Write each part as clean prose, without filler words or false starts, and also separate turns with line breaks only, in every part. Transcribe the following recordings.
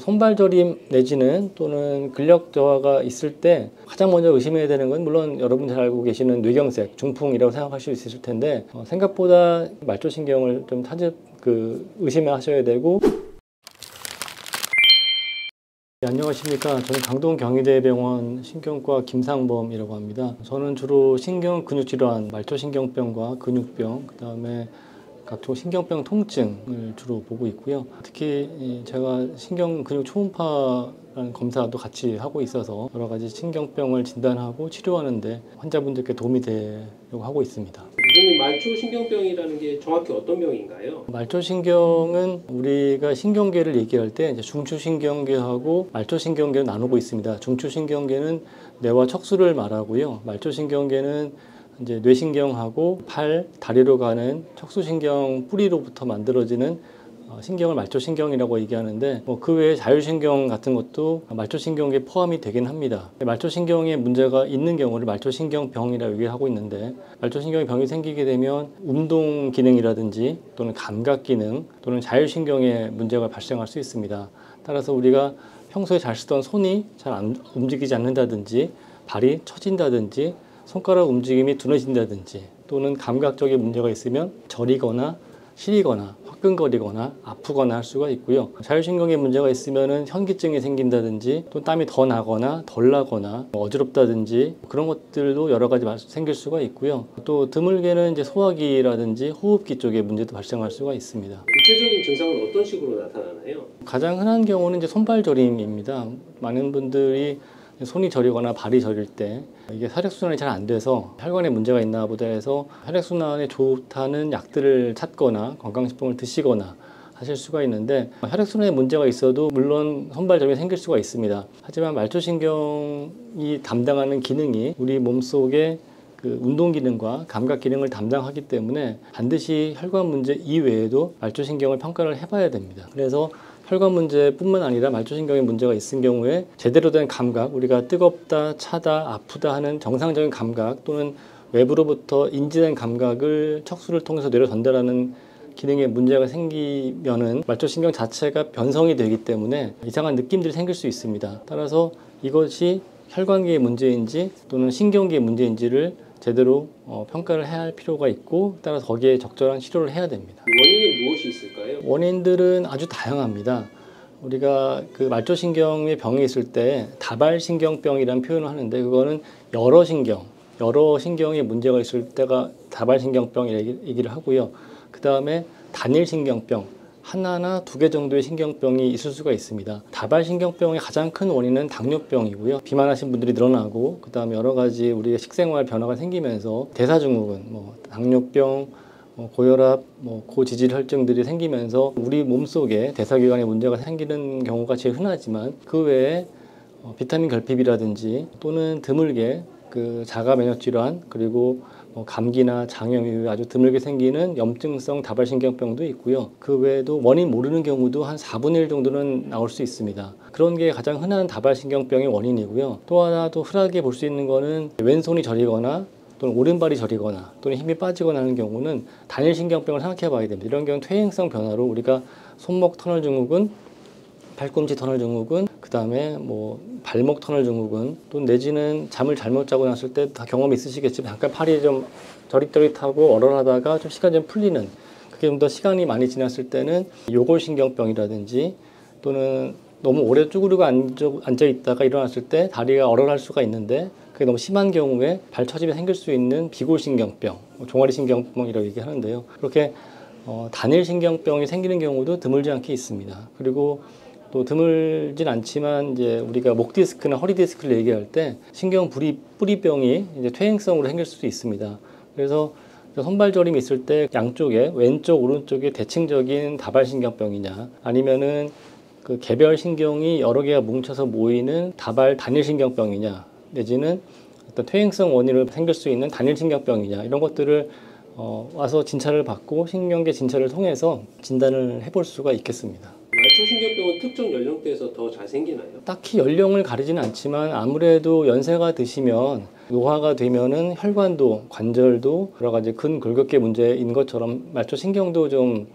손발 저림 내지는 또는 근력 저하가 있을 때 가장 먼저 의심해야 되는 건 물론 여러분 잘 알고 계시는 뇌경색, 중풍이라고 생각하실 수 있을 텐데 생각보다 말초신경을 좀 의심하셔야 되고. 네, 안녕하십니까. 저는 강동 경희대병원 신경과 김상범이라고 합니다. 저는 주로 신경 근육질환, 말초신경병과 근육병, 그 다음에 각종 신경병 통증을 주로 보고 있고요. 특히 제가 신경 근육 초음파라는 검사도 같이 하고 있어서 여러 가지 신경병을 진단하고 치료하는데 환자분들께 도움이 되려고 하고 있습니다.
선생님, 말초신경병이라는 게 정확히 어떤 병인가요?
말초신경은 우리가 신경계를 얘기할 때 이제 중추신경계하고 말초신경계를 나누고 있습니다. 중추신경계는 뇌와 척수를 말하고요. 말초신경계는 이제 뇌신경하고 팔, 다리로 가는 척수신경 뿌리로부터 만들어지는 신경을 말초신경이라고 얘기하는데 그 외에 자율신경 같은 것도 말초신경계에 포함이 되긴 합니다. 말초신경에 문제가 있는 경우를 말초신경병이라고 얘기하고 있는데 말초신경에 병이 생기게 되면 운동 기능이라든지 또는 감각 기능 또는 자율신경에 문제가 발생할 수 있습니다. 따라서 우리가 평소에 잘 쓰던 손이 잘 움직이지 않는다든지 발이 처진다든지 손가락 움직임이 둔해진다든지 또는 감각적인 문제가 있으면 저리거나 시리거나 화끈거리거나 아프거나 할 수가 있고요. 자율신경에 문제가 있으면 현기증이 생긴다든지 또 땀이 더 나거나 덜 나거나 어지럽다든지 그런 것들도 여러 가지 생길 수가 있고요. 또 드물게는 이제 소화기라든지 호흡기 쪽에 문제도 발생할 수가 있습니다.
구체적인 증상은 어떤 식으로 나타나나요?
가장 흔한 경우는 이제 손발 저림입니다. 많은 분들이 손이 저리거나 발이 저릴 때 이게 혈액순환이 잘 안 돼서 혈관에 문제가 있나 보다 해서 혈액순환에 좋다는 약들을 찾거나 건강식품을 드시거나 하실 수가 있는데 혈액순환에 문제가 있어도 물론 손발 저림이 생길 수가 있습니다. 하지만 말초신경이 담당하는 기능이 우리 몸속의 그 운동 기능과 감각 기능을 담당하기 때문에 반드시 혈관 문제 이외에도 말초신경을 평가를 해봐야 됩니다. 그래서 혈관 문제뿐만 아니라 말초신경에 문제가 있은 경우에 제대로 된 감각, 우리가 뜨겁다, 차다, 아프다 하는 정상적인 감각 또는 외부로부터 인지된 감각을 척수를 통해서 뇌로 전달하는 기능에 문제가 생기면은 말초신경 자체가 변성이 되기 때문에 이상한 느낌들이 생길 수 있습니다. 따라서 이것이 혈관계의 문제인지 또는 신경계의 문제인지를 제대로 평가를 해야 할 필요가 있고 따라서 거기에 적절한 치료를 해야 됩니다.
원인은 무엇이 있을까요?
원인들은 아주 다양합니다. 우리가 그 말초신경의 병이 있을 때 다발신경병이라는 표현을 하는데 그거는 여러 신경에 문제가 있을 때가 다발신경병이라고 얘기를 하고요. 그 다음에 단일신경병, 하나나 두 개 정도의 신경병이 있을 수가 있습니다. 다발신경병의 가장 큰 원인은 당뇨병이고요. 비만하신 분들이 늘어나고 그 다음에 여러 가지 우리의 식생활 변화가 생기면서 대사증후군, 당뇨병, 고혈압, 고지질혈증들이 생기면서 우리 몸속에 대사기관에 문제가 생기는 경우가 제일 흔하지만 그 외에 비타민 결핍이라든지 또는 드물게 그 자가 면역 질환 그리고 감기나 장염 이외에 아주 드물게 생기는 염증성 다발신경병도 있고요. 그 외에도 원인 모르는 경우도 한 4분의 1 정도는 나올 수 있습니다. 그런 게 가장 흔한 다발신경병의 원인이고요. 또 하나 또 흔하게 볼 수 있는 거는 왼손이 저리거나 또는 오른발이 저리거나 또는 힘이 빠지거나 하는 경우는 단일신경병을 생각해 봐야 됩니다. 이런 경우는 퇴행성 변화로 우리가 손목 터널 증후군, 팔꿈치 터널 증후군, 그 다음에 발목 터널 증후군, 또 내지는 잠을 잘못 자고 났을 때 다 경험이 있으시겠지만 잠깐 팔이 좀 저릿저릿하고 얼얼하다가 좀 시간이 좀 풀리는, 그게 좀 더 시간이 많이 지났을 때는 요골신경병이라든지 또는 너무 오래 쭈그리고 앉아 있다가 일어났을 때 다리가 얼얼할 수가 있는데 그게 너무 심한 경우에 발 처짐이 생길 수 있는 비골신경병, 종아리신경병이라고 얘기하는데요. 그렇게 단일신경병이 생기는 경우도 드물지 않게 있습니다. 그리고 또 드물진 않지만 이제 우리가 목 디스크나 허리 디스크를 얘기할 때 신경 뿌리병이 이제 퇴행성으로 생길 수도 있습니다. 그래서 손발 저림이 있을 때 양쪽에 왼쪽 오른쪽에 대칭적인 다발신경병이냐 아니면은 그 개별 신경이 여러 개가 뭉쳐서 모이는 다발 단일신경병이냐 내지는 어떤 퇴행성 원인으로 생길 수 있는 단일신경병이냐 이런 것들을 와서 진찰을 받고 신경계 진찰을 통해서 진단을 해볼 수가 있겠습니다.
말초신경병은 특정 연령대에서 더 잘 생기나요?
딱히 연령을 가리지는 않지만 아무래도 연세가 드시면 노화가 되면은 혈관도 관절도 여러 가지 근골격계 문제인 것처럼 말초신경도 좀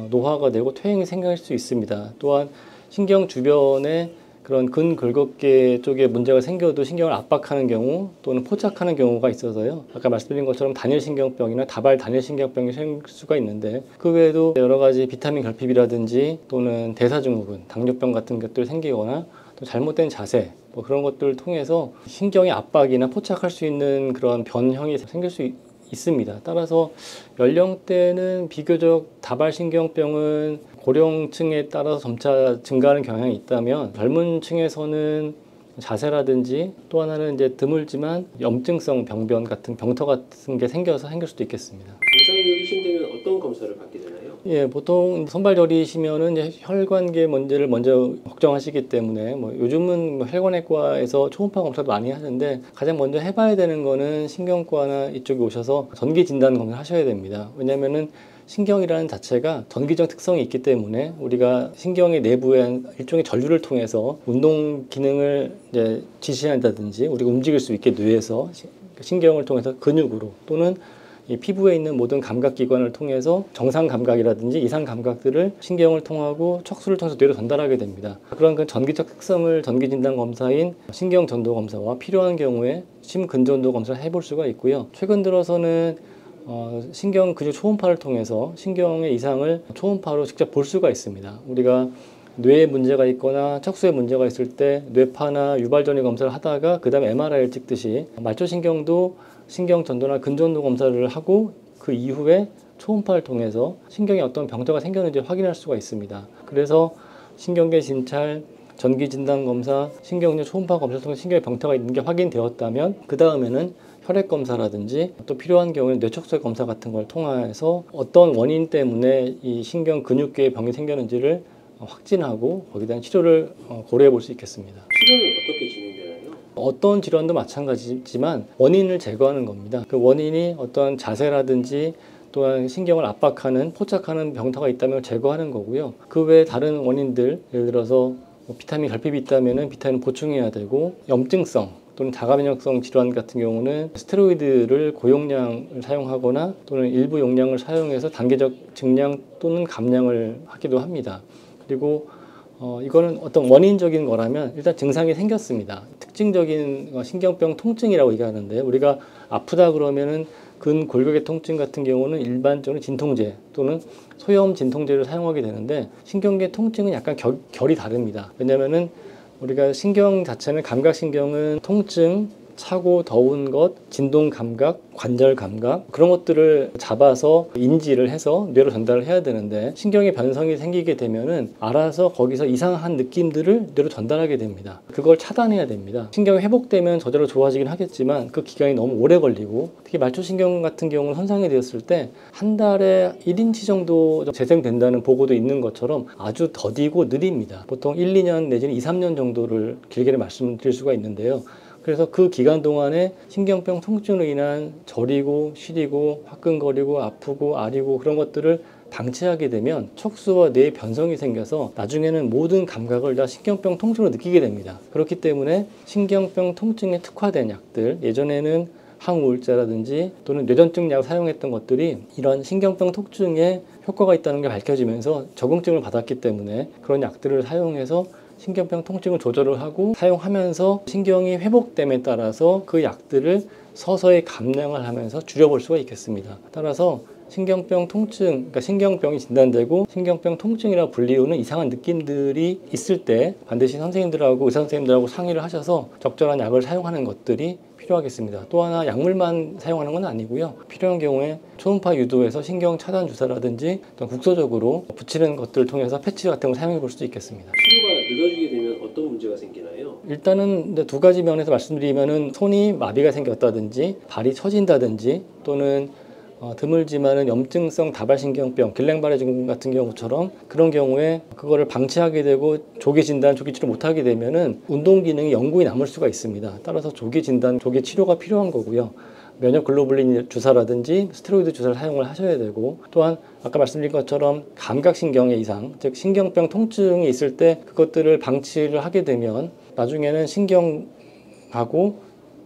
노화가 되고 퇴행이 생길 수 있습니다. 또한 신경 주변에 그런 근골격계 쪽에 문제가 생겨도 신경을 압박하는 경우 또는 포착하는 경우가 있어서요. 아까 말씀드린 것처럼 단일신경병이나 다발 단일신경병이 생길 수가 있는데 그 외에도 여러 가지 비타민 결핍이라든지 또는 대사증후군, 당뇨병 같은 것들이 생기거나 또 잘못된 자세 뭐 그런 것들을 통해서 신경의 압박이나 포착할 수 있는 그런 변형이 생길 수 있습니다. 따라서 연령대는 비교적 다발신경병은 고령층에 따라서 점차 증가하는 경향이 있다면 젊은 층에서는 자세라든지 또 하나는 이제 드물지만 염증성 병변 같은 병터 같은 게 생길 수도 있겠습니다.
증상이 의심되면 어떤 검사를 받게 되나요?
예, 보통 선발저리시면은 이제 혈관계 문제를 먼저 걱정하시기 때문에 뭐 요즘은 뭐 혈관외과에서 초음파 검사도 많이 하는데 가장 먼저 해봐야 되는 거는 신경과나 이쪽에 오셔서 전기 진단 검사를 하셔야 됩니다. 왜냐면은 신경이라는 자체가 전기적 특성이 있기 때문에 우리가 신경의 내부에 일종의 전류를 통해서 운동 기능을 이제 지시한다든지 우리가 움직일 수 있게 뇌에서 신경을 통해서 근육으로 또는 이 피부에 있는 모든 감각기관을 통해서 정상 감각이라든지 이상 감각들을 신경을 통하고 척수를 통해서 뇌로 전달하게 됩니다. 그런 그 전기적 특성을 전기진단 검사인 신경전도 검사와 필요한 경우에 심근전도 검사를 해볼 수가 있고요. 최근 들어서는 신경 근육 초음파를 통해서 신경의 이상을 초음파로 직접 볼 수가 있습니다. 우리가 뇌에 문제가 있거나 척수에 문제가 있을 때 뇌파나 유발전이 검사를 하다가 그 다음에 MRI를 찍듯이 말초신경도 신경전도나 근전도 검사를 하고 그 이후에 초음파를 통해서 신경에 어떤 병자가 생겼는지 확인할 수가 있습니다. 그래서 신경계 진찰, 전기진단검사, 신경계 초음파 검사를 통해 신경에 병자가 있는 게 확인되었다면 그 다음에는 혈액검사라든지 또 필요한 경우는 뇌척수의 검사 같은 걸 통해서 어떤 원인 때문에 이 신경 근육계에 병이 생겼는지를 확진하고 거기에 대한 치료를 고려해 볼 수 있겠습니다.
치료는 어떻게 진행되나요?
어떤 질환도 마찬가지지만 원인을 제거하는 겁니다. 그 원인이 어떤 자세라든지 또한 신경을 압박하는 포착하는 병터가 있다면 제거하는 거고요. 그 외에 다른 원인들 예를 들어서 비타민 결핍이 있다면 비타민 보충해야 되고 염증성 또는 자가면역성 질환 같은 경우는 스테로이드를 고용량을 사용하거나 또는 일부 용량을 사용해서 단계적 증량 또는 감량을 하기도 합니다. 그리고 이거는 어떤 원인적인 거라면 일단 증상이 생겼습니다. 특징적인 신경병 통증이라고 얘기하는데 우리가 아프다 그러면은 근골격의 통증 같은 경우는 일반적으로 진통제 또는 소염 진통제를 사용하게 되는데 신경계 통증은 약간 결이 다릅니다. 왜냐면은 우리가 신경 자체는 감각신경은 통증, 차고 더운 것, 진동 감각, 관절 감각 그런 것들을 잡아서 인지를 해서 뇌로 전달을 해야 되는데 신경의 변성이 생기게 되면은 알아서 거기서 이상한 느낌들을 뇌로 전달하게 됩니다. 그걸 차단해야 됩니다. 신경이 회복되면 저절로 좋아지긴 하겠지만 그 기간이 너무 오래 걸리고 특히 말초신경 같은 경우는 손상이 되었을 때 한 달에 1인치 정도 재생된다는 보고도 있는 것처럼 아주 더디고 느립니다. 보통 1, 2년 내지는 2, 3년 정도를 길게 말씀드릴 수가 있는데요. 그래서 그 기간 동안에 신경병 통증으로 인한 저리고 시리고 화끈거리고 아프고 아리고 그런 것들을 방치하게 되면 척수와 뇌에 변성이 생겨서 나중에는 모든 감각을 다 신경병 통증으로 느끼게 됩니다. 그렇기 때문에 신경병 통증에 특화된 약들 예전에는 항우울제라든지 또는 뇌전증 약을 사용했던 것들이 이런 신경병 통증에 효과가 있다는 게 밝혀지면서 적응증을 받았기 때문에 그런 약들을 사용해서 신경병 통증을 조절을 하고 사용하면서 신경이 회복됨에 따라서 그 약들을 서서히 감량을 하면서 줄여볼 수가 있겠습니다. 따라서 신경병 통증, 그러니까 신경병이 진단되고 신경병 통증이라고 불리우는 이상한 느낌들이 있을 때 반드시 선생님들하고 의사 선생님들하고 상의를 하셔서 적절한 약을 사용하는 것들이 필요하겠습니다. 또 하나 약물만 사용하는 건 아니고요. 필요한 경우에 초음파 유도해서 신경 차단 주사라든지 국소적으로 붙이는 것들을 통해서 패치 같은 걸 사용해 볼 수도 있겠습니다.
치료가 늦어지게 되면 어떤 문제가 생기나요?
일단은 두 가지 면에서 말씀드리면은 손이 마비가 생겼다든지 발이 처진다든지 또는 드물지만은 염증성 다발신경병, 길랭바레 증후군 같은 경우처럼 그런 경우에 그거를 방치하게 되고 조기 진단, 조기 치료 못하게 되면은 운동 기능이 영구히 남을 수가 있습니다. 따라서 조기 진단, 조기 치료가 필요한 거고요. 면역 글로불린 주사라든지 스테로이드 주사를 사용을 하셔야 되고 또한 아까 말씀드린 것처럼 감각신경의 이상, 즉 신경병 통증이 있을 때 그것들을 방치를 하게 되면 나중에는 신경하고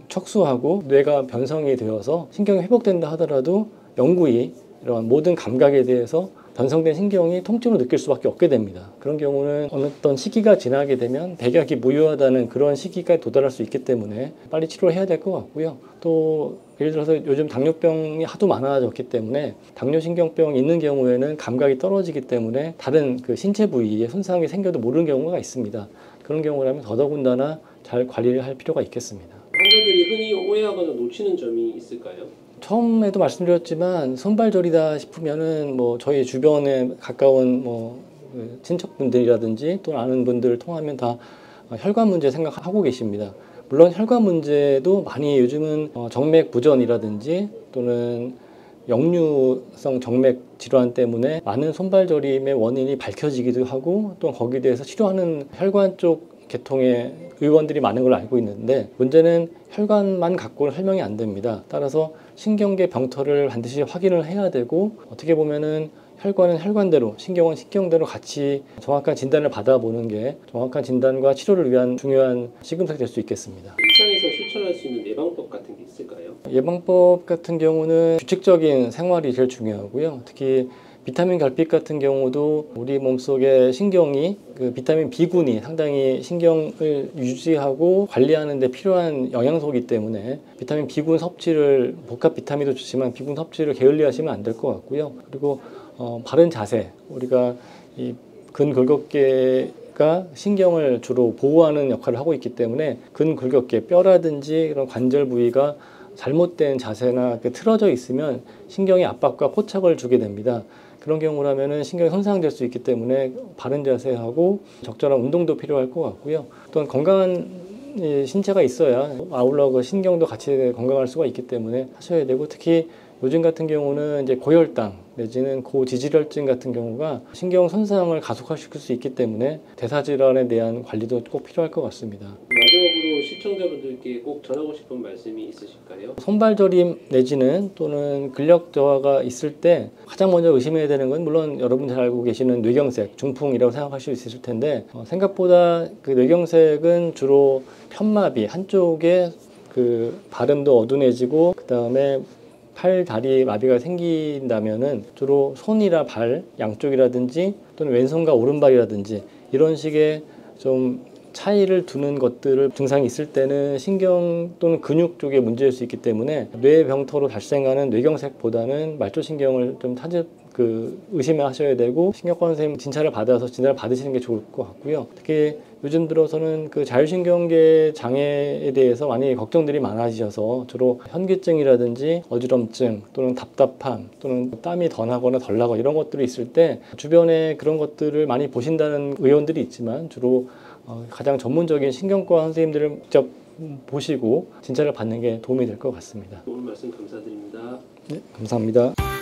척수하고 뇌가 변성이 되어서 신경이 회복된다 하더라도 영구히 이런 모든 감각에 대해서 변성된 신경이 통증을 느낄 수밖에 없게 됩니다. 그런 경우는 어떤 시기가 지나게 되면 백약이 무효하다는 그런 시기까지 도달할 수 있기 때문에 빨리 치료를 해야 될 것 같고요. 또 예를 들어서 요즘 당뇨병이 하도 많아졌기 때문에 당뇨신경병이 있는 경우에는 감각이 떨어지기 때문에 다른 그 신체 부위에 손상이 생겨도 모르는 경우가 있습니다. 그런 경우라면 더더군다나 잘 관리를 할 필요가 있겠습니다.
환자들이 흔히 오해하거나 놓치는 점이 있을까요?
처음에도 말씀드렸지만 손발저리다 싶으면은 뭐 저희 주변에 가까운 뭐 친척분들이라든지 또 아는 분들을 통하면 다 혈관 문제 생각하고 계십니다. 물론 혈관 문제도 많이 요즘은 정맥 부전이라든지 또는 역류성 정맥 질환 때문에 많은 손발저림의 원인이 밝혀지기도 하고 또 거기에 대해서 치료하는 혈관 쪽 계통의 의원들이 많은 걸로 알고 있는데 문제는 혈관만 갖고는 설명이 안 됩니다. 따라서 신경계 병터를 반드시 확인을 해야 되고 어떻게 보면은 혈관은 혈관대로 신경은 신경대로 같이 정확한 진단을 받아보는 게 정확한 진단과 치료를 위한 중요한 시금석이 될 수 있겠습니다.
일상에서 실천할 수 있는 예방법 같은 게 있을까요?
예방법 같은 경우는 규칙적인 생활이 제일 중요하고요. 특히 비타민 결핍 같은 경우도 우리 몸속의 신경이 그 비타민 B군이 상당히 신경을 유지하고 관리하는 데 필요한 영양소이기 때문에 비타민 B군 섭취를 복합 비타민도 좋지만 B군 섭취를 게을리하시면 안 될 것 같고요. 그리고 바른 자세, 우리가 이 근골격계가 신경을 주로 보호하는 역할을 하고 있기 때문에 근골격계, 뼈라든지 그런 관절 부위가 잘못된 자세나 틀어져 있으면 신경의 압박과 포착을 주게 됩니다. 그런 경우라면 신경이 손상될 수 있기 때문에 바른 자세하고 적절한 운동도 필요할 것 같고요. 또한 건강한 신체가 있어야 아울러 그 신경도 같이 건강할 수가 있기 때문에 하셔야 되고 특히 요즘 같은 경우는 이제 고혈당 내지는 고지질혈증 같은 경우가 신경 손상을 가속화시킬 수 있기 때문에 대사질환에 대한 관리도 꼭 필요할 것 같습니다.
마지막으로 시청자분들께 꼭 전하고 싶은 말씀이 있으실까요?
손발저림 내지는 또는 근력 저하가 있을 때 가장 먼저 의심해야 되는 건 물론 여러분 잘 알고 계시는 뇌경색, 중풍이라고 생각하실 수 있을 텐데 생각보다 그 뇌경색은 주로 편마비 한쪽에 그 발음도 어두워지고 그 다음에 팔, 다리 마비가 생긴다면은 주로 손이나 발 양쪽이라든지 또는 왼손과 오른발이라든지 이런 식의 좀 차이를 두는 것들을 증상이 있을 때는 신경 또는 근육 쪽에 문제일 수 있기 때문에 뇌병터로 발생하는 뇌경색보다는 말초신경을 좀 의심하셔야 되고 신경과 선생님 진찰을 받아서 진단을 받으시는 게 좋을 것 같고요. 특히 요즘 들어서는 그 자율신경계 장애에 대해서 많이 걱정들이 많아지셔서 주로 현기증이라든지 어지럼증 또는 답답함 또는 땀이 더 나거나 덜 나거나 이런 것들이 있을 때 주변에 그런 것들을 많이 보신다는 의원들이 있지만 주로 가장 전문적인 신경과 선생님들을 직접 보시고 진찰을 받는 게 도움이 될 것 같습니다.
오늘 말씀 감사드립니다.
네, 감사합니다.